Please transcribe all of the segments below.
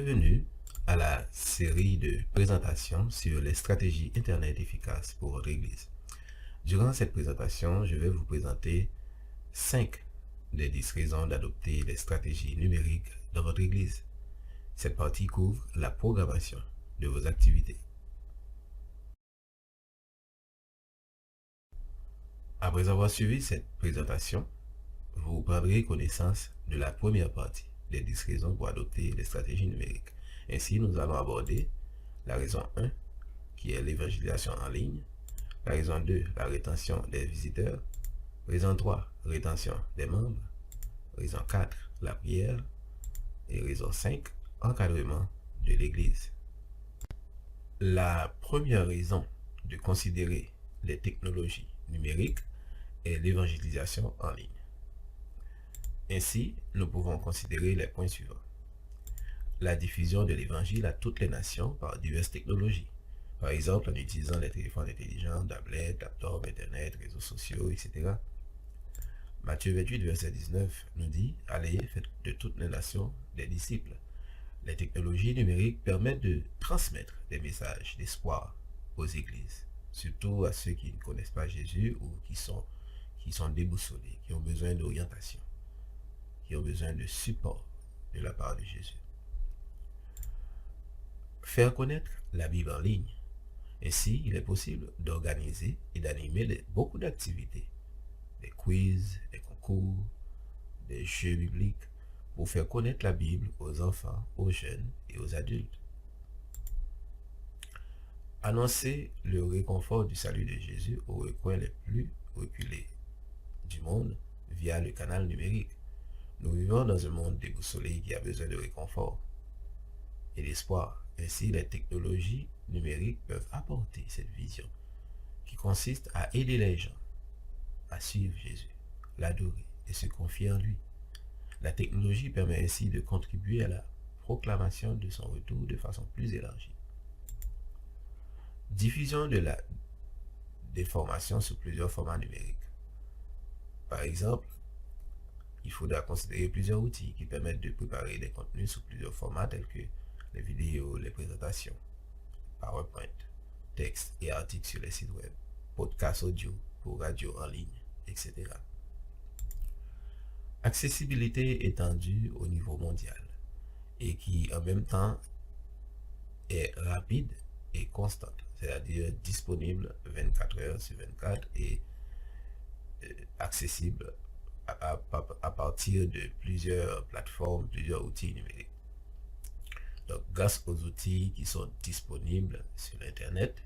Bienvenue à la série de présentations sur les stratégies Internet efficaces pour votre Église. Durant cette présentation, je vais vous présenter 5 des 10 raisons d'adopter les stratégies numériques dans votre Église. Cette partie couvre la programmation de vos activités. Après avoir suivi cette présentation, vous prendrez connaissance de la première partie des 10 raisons pour adopter les stratégies numériques. Ainsi, nous allons aborder la raison 1, qui est l'évangélisation en ligne. La raison 2, la rétention des visiteurs. Raison 3, rétention des membres. Raison 4, la prière. Et raison 5, encadrement de l'Église. La première raison de considérer les technologies numériques est l'évangélisation en ligne. Ainsi, nous pouvons considérer les points suivants. La diffusion de l'évangile à toutes les nations par diverses technologies. Par exemple, en utilisant les téléphones intelligents, tablettes, laptops, Internet, réseaux sociaux, etc. Matthieu 28, verset 19 nous dit « Allez, faites de toutes les nations des disciples ». Les technologies numériques permettent de transmettre des messages d'espoir aux églises, surtout à ceux qui ne connaissent pas Jésus ou qui sont déboussolés, qui ont besoin d'orientation, qui ont besoin de support de la part de Jésus. Faire connaître la Bible en ligne. Ainsi, il est possible d'organiser et d'animer beaucoup d'activités, des quiz, des concours, des jeux bibliques, pour faire connaître la Bible aux enfants, aux jeunes et aux adultes. Annoncer le réconfort du salut de Jésus aux recoins les plus reculés du monde via le canal numérique. Nous vivons dans un monde déboussolé qui a besoin de réconfort et d'espoir. Ainsi, les technologies numériques peuvent apporter cette vision qui consiste à aider les gens à suivre Jésus, l'adorer et se confier en lui. La technologie permet ainsi de contribuer à la proclamation de son retour de façon plus élargie. Diffusion des formations sous plusieurs formats numériques. Par exemple, il faudra considérer plusieurs outils qui permettent de préparer des contenus sous plusieurs formats tels que les vidéos, les présentations, PowerPoint, textes et articles sur les sites web, podcasts audio pour radio en ligne, etc. Accessibilité étendue au niveau mondial et qui en même temps est rapide et constante, c'est-à-dire disponible 24 heures sur 24 et accessible à partir de plusieurs plateformes, plusieurs outils numériques. Donc, grâce aux outils qui sont disponibles sur Internet,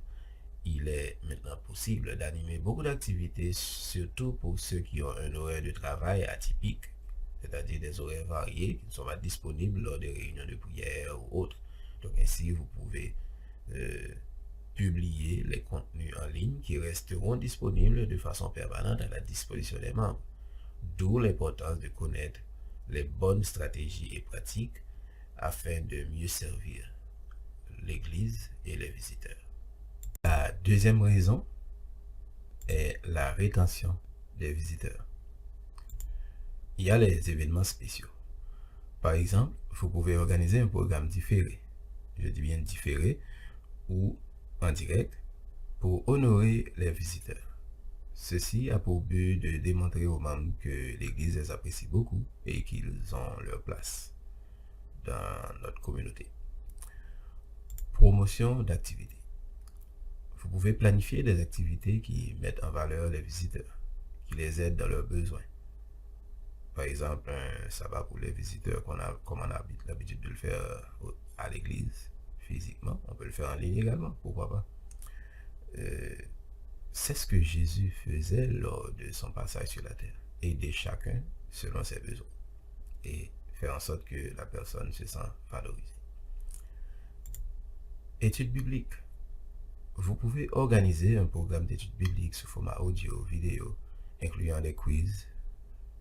il est maintenant possible d'animer beaucoup d'activités, surtout pour ceux qui ont un horaire de travail atypique, c'est-à-dire des horaires variés qui ne sont pas disponibles lors des réunions de prière ou autres. Donc, ainsi, vous pouvez publier les contenus en ligne qui resteront disponibles de façon permanente à la disposition des membres. D'où l'importance de connaître les bonnes stratégies et pratiques afin de mieux servir l'Église et les visiteurs. La deuxième raison est la rétention des visiteurs. Il y a les événements spéciaux. Par exemple, vous pouvez organiser un programme différé, je dis bien différé, ou en direct, pour honorer les visiteurs. Ceci a pour but de démontrer aux membres que l'Église les apprécie beaucoup et qu'ils ont leur place dans notre communauté. Promotion d'activités. Vous pouvez planifier des activités qui mettent en valeur les visiteurs, qui les aident dans leurs besoins. Par exemple, un sabbat pour les visiteurs comme on a l'habitude de le faire à l'église, physiquement. On peut le faire en ligne également, pourquoi pas. C'est ce que Jésus faisait lors de son passage sur la terre. Aider chacun selon ses besoins. Et faire en sorte que la personne se sente valorisée. Études bibliques. Vous pouvez organiser un programme d'études bibliques sous format audio, vidéo, incluant des quiz,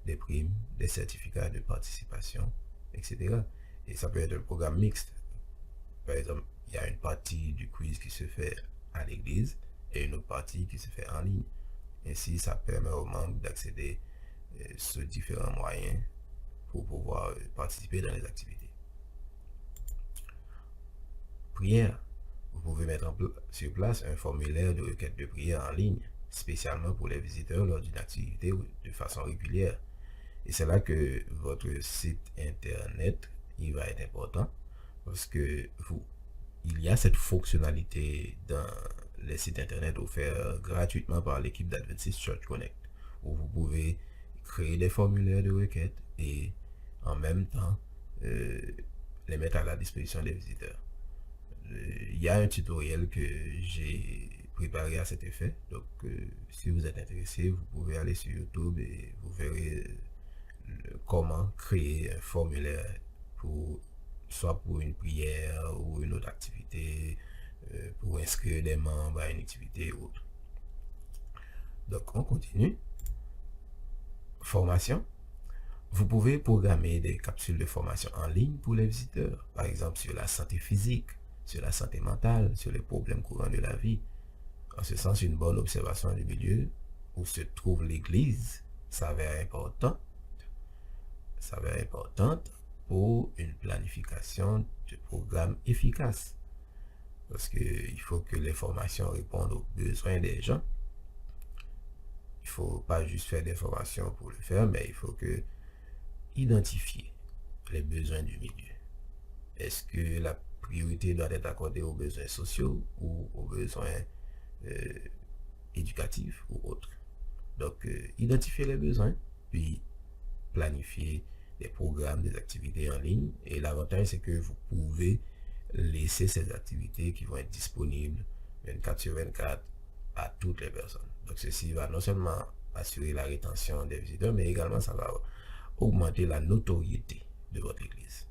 des primes, des certificats de participation, etc. Et ça peut être un programme mixte. Par exemple, il y a une partie du quiz qui se fait à l'église et une autre partie qui se fait en ligne. Ainsi, ça permet aux membres d'accéder sur différents moyens pour pouvoir participer dans les activités. prière. Vous pouvez mettre sur place un formulaire de requête de prière en ligne, spécialement pour les visiteurs lors d'une activité ou de façon régulière. Et c'est là que votre site internet il va être important parce que il y a cette fonctionnalité dans les sites internet offerts gratuitement par l'équipe d'Adventist Church Connect où vous pouvez créer des formulaires de requête et en même temps les mettre à la disposition des visiteurs. Il y a un tutoriel que j'ai préparé à cet effet. Donc, si vous êtes intéressé, vous pouvez aller sur YouTube et vous verrez comment créer un formulaire soit pour une prière ou une autre activité, pour inscrire des membres à une activité ou autre. Donc, on continue. Formation. Vous pouvez programmer des capsules de formation en ligne pour les visiteurs, par exemple sur la santé physique, sur la santé mentale, sur les problèmes courants de la vie. En ce sens, une bonne observation du milieu où se trouve l'Église s'avère importante pour une planification de programme efficace. Parce qu'il faut que les formations répondent aux besoins des gens. Il ne faut pas juste faire des formations pour le faire, mais il faut identifier les besoins du milieu. Est-ce que la priorité doit être accordée aux besoins sociaux ou aux besoins éducatifs ou autres? Donc, identifier les besoins, puis planifier des programmes, des activités en ligne. Et l'avantage, c'est que vous pouvez laisser ces activités qui vont être disponibles 24/24 à toutes les personnes. Donc, ceci va non seulement assurer la rétention des visiteurs, mais également ça va augmenter la notoriété de votre église.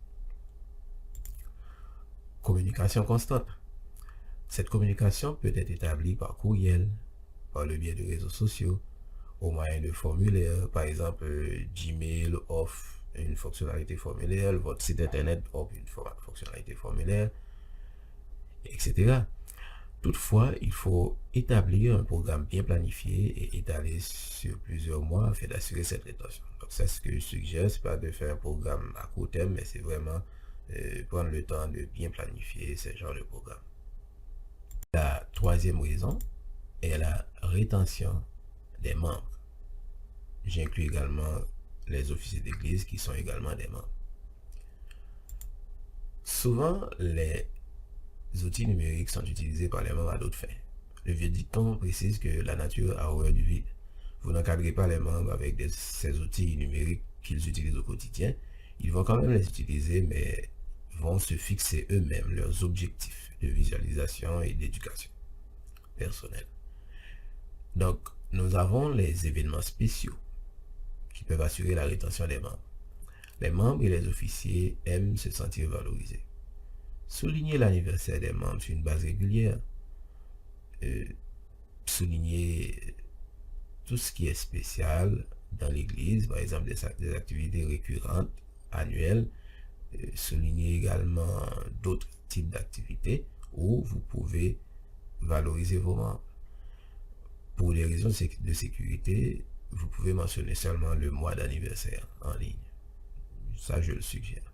Communication constante. Cette communication peut être établie par courriel, par le biais de réseaux sociaux, au moyen de formulaires, par exemple Gmail offre une fonctionnalité formulaire, votre site internet offre une fonctionnalité formulaire, etc. Toutefois, il faut établir un programme bien planifié et étalé sur plusieurs mois afin d'assurer cette rétention. Donc, c'est ce que je suggère, c'est pas de faire un programme à court terme, mais c'est vraiment prendre le temps de bien planifier ce genre de programme. La troisième raison est la rétention des membres. J'inclus également les officiers d'église qui sont également des membres. Souvent, les outils numériques sont utilisés par les membres à d'autres fins. Le vieux dicton précise que la nature a horreur du vide. Vous n'encadrez pas les membres avec ces outils numériques qu'ils utilisent au quotidien. Ils vont quand même les utiliser, mais vont se fixer eux-mêmes leurs objectifs de visualisation et d'éducation personnelle. Donc, nous avons les événements spéciaux qui peuvent assurer la rétention des membres. Les membres et les officiers aiment se sentir valorisés. Souligner l'anniversaire des membres sur une base régulière. Souligner tout ce qui est spécial dans l'église, par exemple des activités récurrentes, annuelles. Souligner également d'autres types d'activités où vous pouvez valoriser vos membres. Pour des raisons de sécurité, vous pouvez mentionner seulement le mois d'anniversaire en ligne. Ça, je le suggère.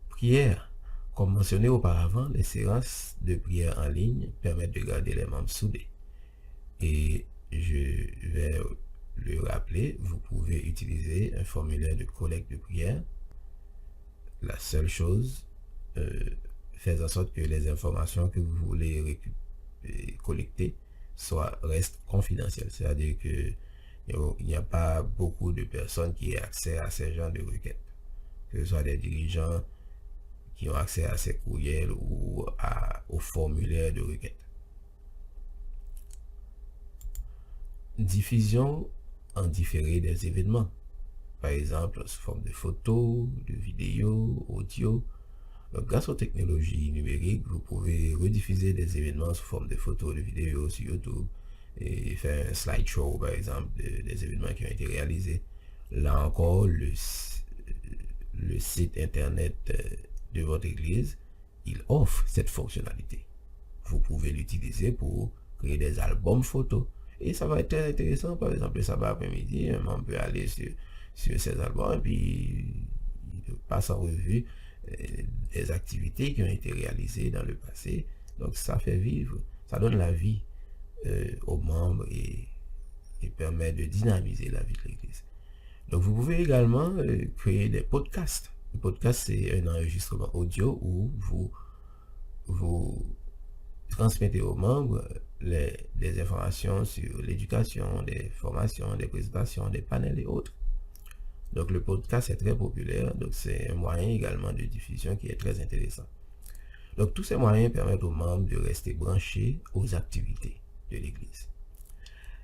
Prière. Comme mentionné auparavant, les séances de prière en ligne permettent de garder les membres soudés. Et je vais le rappeler, vous pouvez utiliser un formulaire de collecte de prière. La seule chose, faites en sorte que les informations que vous voulez collecter restent confidentielles. C'est-à-dire qu'il n'y a pas beaucoup de personnes qui aient accès à ces genres de requêtes. Que ce soit des dirigeants qui ont accès à ces courriels ou aux formulaires de requête. Diffusion en différé des événements. Par exemple, sous forme de photos, de vidéos, audio. Donc, grâce aux technologies numériques, vous pouvez rediffuser des événements sous forme de photos, de vidéos sur YouTube et faire un slideshow, par exemple, des événements qui ont été réalisés. Là encore, le site internet de votre église, il offre cette fonctionnalité. Vous pouvez l'utiliser pour créer des albums photos. Et ça va être très intéressant. Par exemple, le sabbat après-midi, un membre peut aller sur ces albums et puis il passe en revue des activités qui ont été réalisées dans le passé. Donc ça fait vivre, ça donne la vie aux membres et permet de dynamiser la vie de l'Église. Donc vous pouvez également créer des podcasts. Le podcast, c'est un enregistrement audio où vous transmettez aux membres des informations sur l'éducation, des formations, des présentations, des panels et autres. Donc le podcast est très populaire, donc c'est un moyen également de diffusion qui est très intéressant. Donc tous ces moyens permettent aux membres de rester branchés aux activités de l'Église.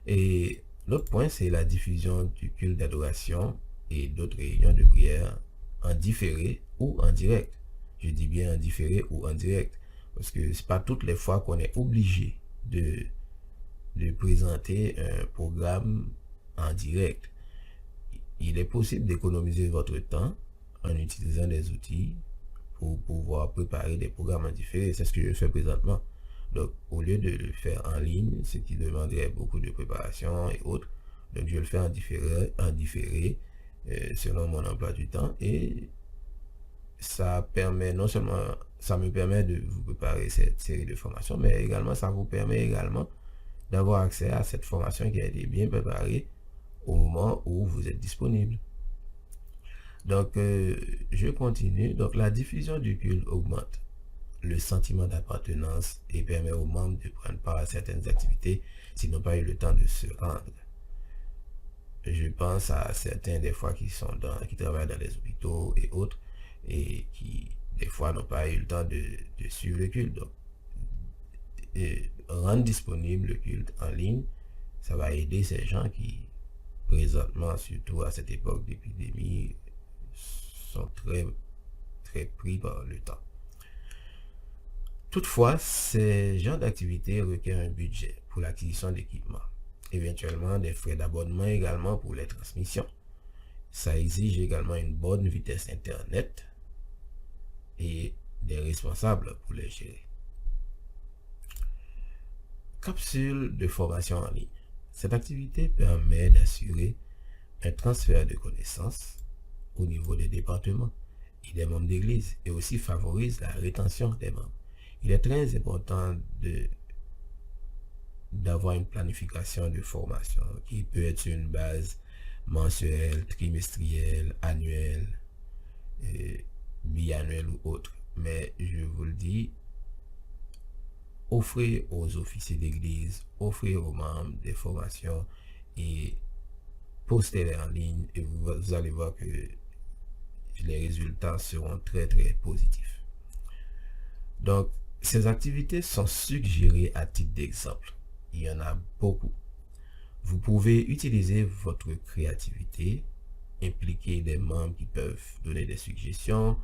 Et l'autre point, c'est la diffusion du culte d'adoration et d'autres réunions de prière en différé ou en direct. Je dis bien en différé ou en direct, parce que c'est pas toutes les fois qu'on est obligé de présenter un programme en direct. Il est possible d'économiser votre temps en utilisant des outils pour pouvoir préparer des programmes en différé. C'est ce que je fais présentement. Donc, au lieu de le faire en ligne, ce qui demanderait beaucoup de préparation et autres, donc je le fais en différé selon mon emploi du temps, et ça permet non seulement, ça me permet de vous préparer cette série de formations, mais également ça vous permet également d'avoir accès à cette formation qui a été bien préparée au moment où vous êtes disponible. Donc, je continue. Donc, la diffusion du culte augmente le sentiment d'appartenance et permet aux membres de prendre part à certaines activités s'ils n'ont pas eu le temps de se rendre. Je pense à certains des fois qui travaillent dans les hôpitaux et autres et qui des fois n'ont pas eu le temps de suivre le culte. Donc, rendre disponible le culte en ligne, ça va aider ces gens qui présentement, surtout à cette époque d'épidémie, sont très pris par le temps. Toutefois, ces genres d'activités requièrent un budget pour l'acquisition d'équipements, éventuellement des frais d'abonnement également pour les transmissions. Ça exige également une bonne vitesse Internet et des responsables pour les gérer. Capsule de formation en ligne. Cette activité permet d'assurer un transfert de connaissances au niveau des départements et des membres d'église et aussi favorise la rétention des membres. Il est très important d'avoir une planification de formation qui peut être sur une base mensuelle, trimestrielle, annuelle, biannuelle ou autre. Mais je vous le dis, offrez aux officiers d'église, offrez aux membres des formations et postez-les en ligne et vous allez voir que les résultats seront très positifs. Donc, ces activités sont suggérées à titre d'exemple. Il y en a beaucoup. Vous pouvez utiliser votre créativité, impliquer des membres qui peuvent donner des suggestions,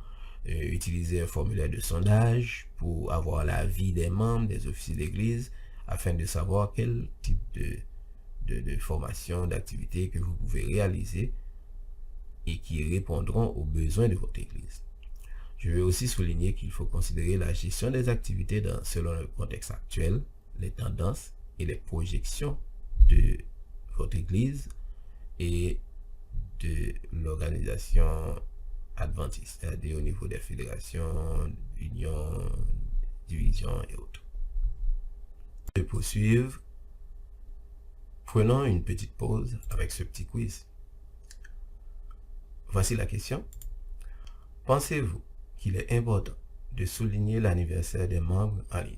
utiliser un formulaire de sondage pour avoir l'avis des membres, des officiers d'église, afin de savoir quel type de formation, d'activité que vous pouvez réaliser et qui répondront aux besoins de votre église. Je veux aussi souligner qu'il faut considérer la gestion des activités selon le contexte actuel, les tendances et les projections de votre église et de l'organisation adventiste, c'est-à-dire au niveau des fédérations, unions, divisions et autres. De poursuivre, prenons une petite pause avec ce petit quiz. Voici la question. Pensez-vous qu'il est important de souligner l'anniversaire des membres en ligne?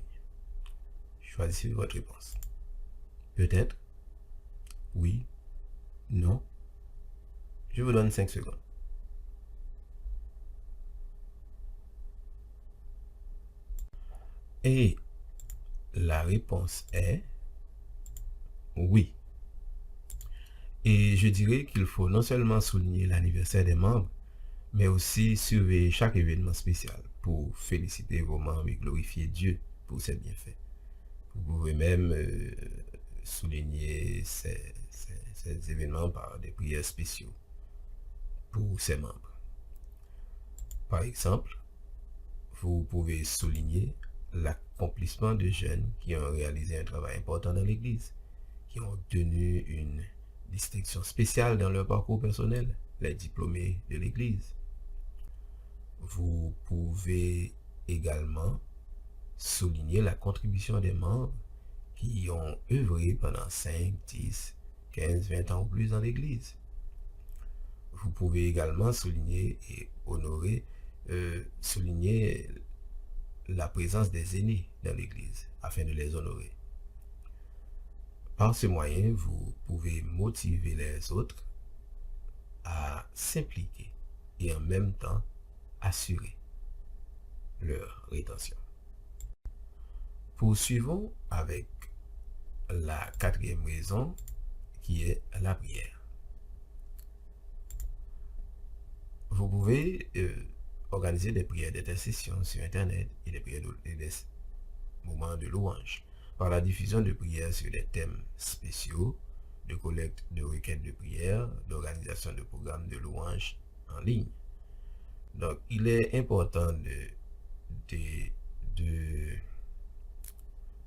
Choisissez votre réponse. Peut-être, oui, non. Je vous donne 5 secondes. Et la réponse est oui. Et je dirais qu'il faut non seulement souligner l'anniversaire des membres, mais aussi surveiller chaque événement spécial pour féliciter vos membres et glorifier Dieu pour ses bienfaits. Vous pouvez même souligner ces événements par des prières spéciaux pour ses membres. Par exemple, vous pouvez souligner l'accomplissement de jeunes qui ont réalisé un travail important dans l'Église, qui ont obtenu une distinction spéciale dans leur parcours personnel, les diplômés de l'Église. Vous pouvez également souligner la contribution des membres qui ont œuvré pendant 5, 10, 15, 20 ans ou plus dans l'Église. Vous pouvez également souligner et honorer, souligner la présence des aînés dans l'Église afin de les honorer. Par ce moyen, vous pouvez motiver les autres à s'impliquer et en même temps assurer leur rétention. Poursuivons avec la quatrième raison qui est la prière. Vous pouvez organiser des prières d'intercession sur Internet et des prières et des moments de louange par la diffusion de prières sur des thèmes spéciaux, de collecte de requêtes de prière, d'organisation de programmes de louange en ligne. Donc, il est important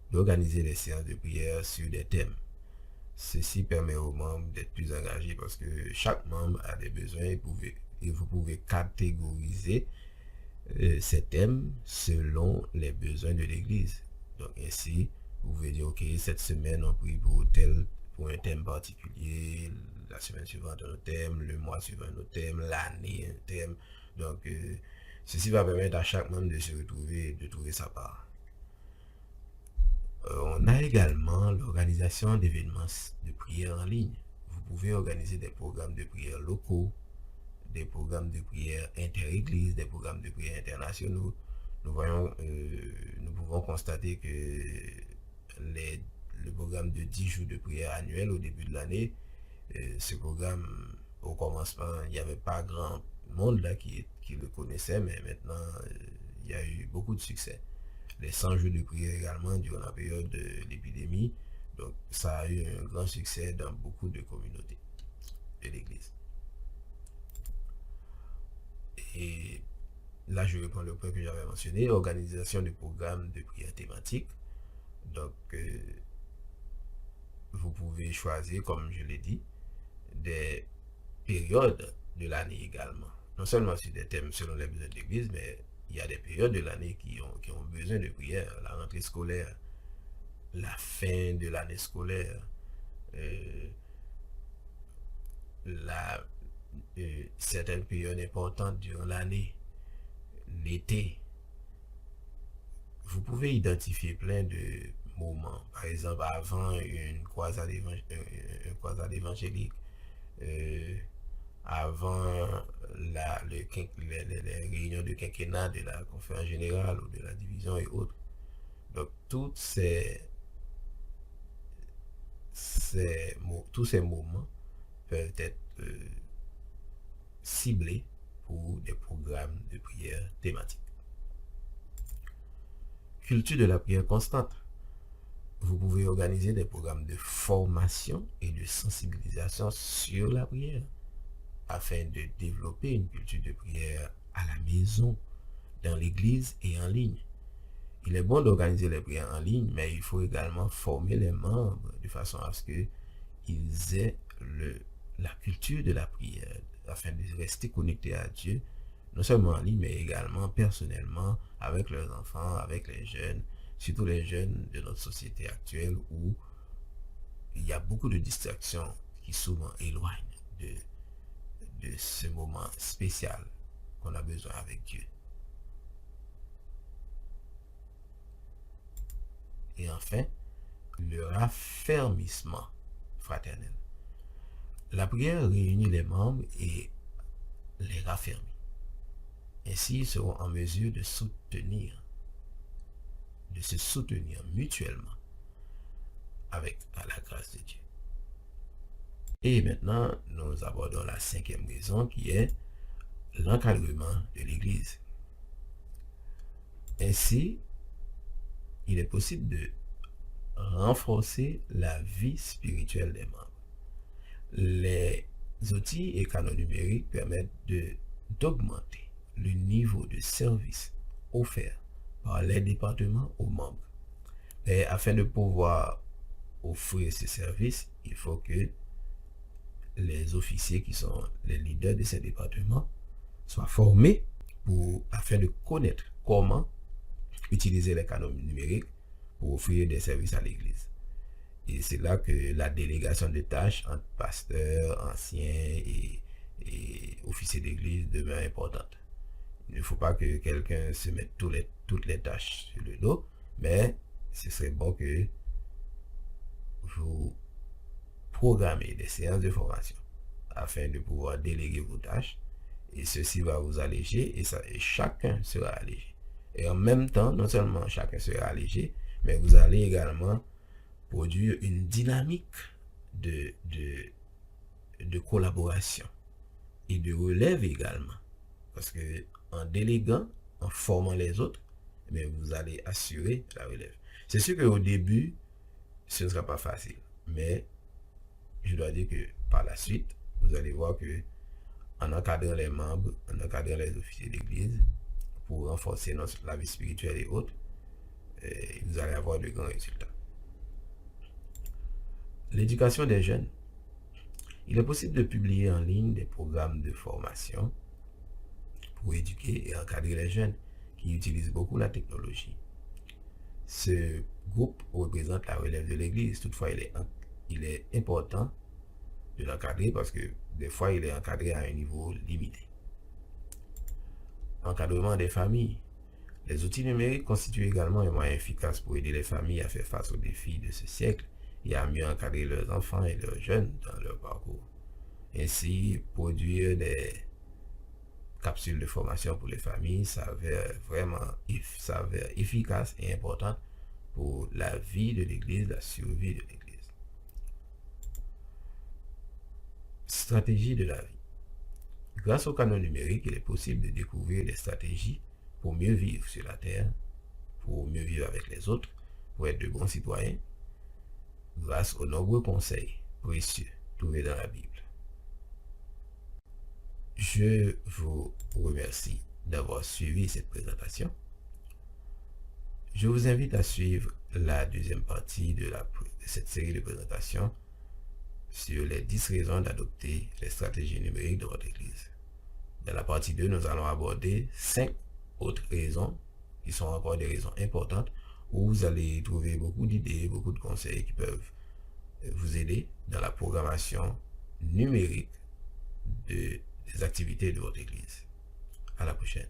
d'organiser les séances de prière sur des thèmes. Ceci permet aux membres d'être plus engagés parce que chaque membre a des besoins et vous pouvez catégoriser ces thèmes selon les besoins de l'Église. Donc ainsi, vous pouvez dire, ok, cette semaine on prie pour un thème particulier, la semaine suivante un autre thème, le mois suivant un autre thème, l'année un thème. Donc ceci va permettre à chaque membre de se retrouver, de trouver sa part. On a également l'organisation d'événements de prière en ligne. Vous pouvez organiser des programmes de prière locaux, des programmes de prière inter-église, des programmes de prière internationaux. Nous pouvons constater que le programme de 10 jours de prière annuel au début de l'année, ce programme, au commencement, il n'y avait pas grand monde là qui le connaissait, mais maintenant, il y a eu beaucoup de succès. Les 100 jours de prière également durant la période de l'épidémie. Donc, ça a eu un grand succès dans beaucoup de communautés de l'Église. Et là, je reprends le point que j'avais mentionné, organisation de programmes de prière thématiques. Donc, vous pouvez choisir, comme je l'ai dit, des périodes de l'année également. Non seulement sur des thèmes selon les besoins de l'Église, mais il y a des périodes de l'année qui ont besoin de prière. La rentrée scolaire, la fin de l'année scolaire, certaines périodes importantes durant l'année, l'été. Vous pouvez identifier plein de moments. Par exemple, avant une croisade évangélique, avant les réunions de quinquennat de la conférence générale ou de la division et autres. Donc, tous ces moments peuvent être ciblés pour des programmes de prière thématiques. Culture de la prière constante. Vous pouvez organiser des programmes de formation et de sensibilisation sur la prière afin de développer une culture de prière à la maison, dans l'église et en ligne. Il est bon d'organiser les prières en ligne, mais il faut également former les membres de façon à ce qu'ils aient la culture de la prière afin de rester connectés à Dieu, non seulement en ligne, mais également personnellement avec leurs enfants, avec les jeunes, surtout les jeunes de notre société actuelle où il y a beaucoup de distractions qui souvent éloignent de ce moment spécial qu'on a besoin avec Dieu. Et enfin, le raffermissement fraternel. La prière réunit les membres et les raffermit. Ainsi, ils seront en mesure de se soutenir mutuellement avec la grâce de Dieu. Et maintenant, nous abordons la cinquième raison qui est l'encadrement de l'Église. Ainsi, il est possible de renforcer la vie spirituelle des membres. Les outils et canaux numériques permettent d'augmenter le niveau de service offert par les départements aux membres. Et afin de pouvoir offrir ces services, il faut que les officiers qui sont les leaders de ces départements soient formés afin de connaître comment utiliser les canaux numériques pour offrir des services à l'Église. Et c'est là que la délégation de tâches entre pasteurs, anciens et officiers d'Église devient importante. Il ne faut pas que quelqu'un se mette toutes les tâches sur le dos, mais ce serait bon que vous programmez des séances de formation afin de pouvoir déléguer vos tâches, et ceci va vous alléger et chacun sera allégé. Et en même temps, non seulement chacun sera allégé, mais vous allez également produire une dynamique de collaboration et de relève également. Parce que en déléguant, en formant les autres, mais vous allez assurer la relève. C'est sûr qu'au début, ce ne sera pas facile. Mais je dois dire que par la suite, vous allez voir que en encadrant les membres, en encadrant les officiers d'église, pour renforcer la vie spirituelle et autres, vous allez avoir de grands résultats. L'éducation des jeunes. Il est possible de publier en ligne des programmes de formation pour éduquer et encadrer les jeunes qui utilisent beaucoup la technologie. Ce groupe représente la relève de l'Église. Toutefois, il est important de l'encadrer parce que des fois, il est encadré à un niveau limité. Encadrement des familles. Les outils numériques constituent également un moyen efficace pour aider les familles à faire face aux défis de ce siècle et à mieux encadrer leurs enfants et leurs jeunes dans leur parcours. Ainsi, produire des capsules de formation pour les familles s'avère efficace et important pour la vie de l'Église, la survie de l'Église. Stratégie de la vie. Grâce au canon numérique, il est possible de découvrir des stratégies pour mieux vivre sur la terre, pour mieux vivre avec les autres, pour être de bons citoyens, grâce aux nombreux conseils précieux trouvés dans la Bible. Je vous remercie d'avoir suivi cette présentation. Je vous invite à suivre la deuxième partie de cette série de présentations sur les 10 raisons d'adopter les stratégies numériques de votre Église. Dans la partie 2, nous allons aborder 5 autres raisons qui sont encore des raisons importantes où vous allez trouver beaucoup d'idées, beaucoup de conseils qui peuvent vous aider dans la programmation numérique des activités de votre Église. À la prochaine.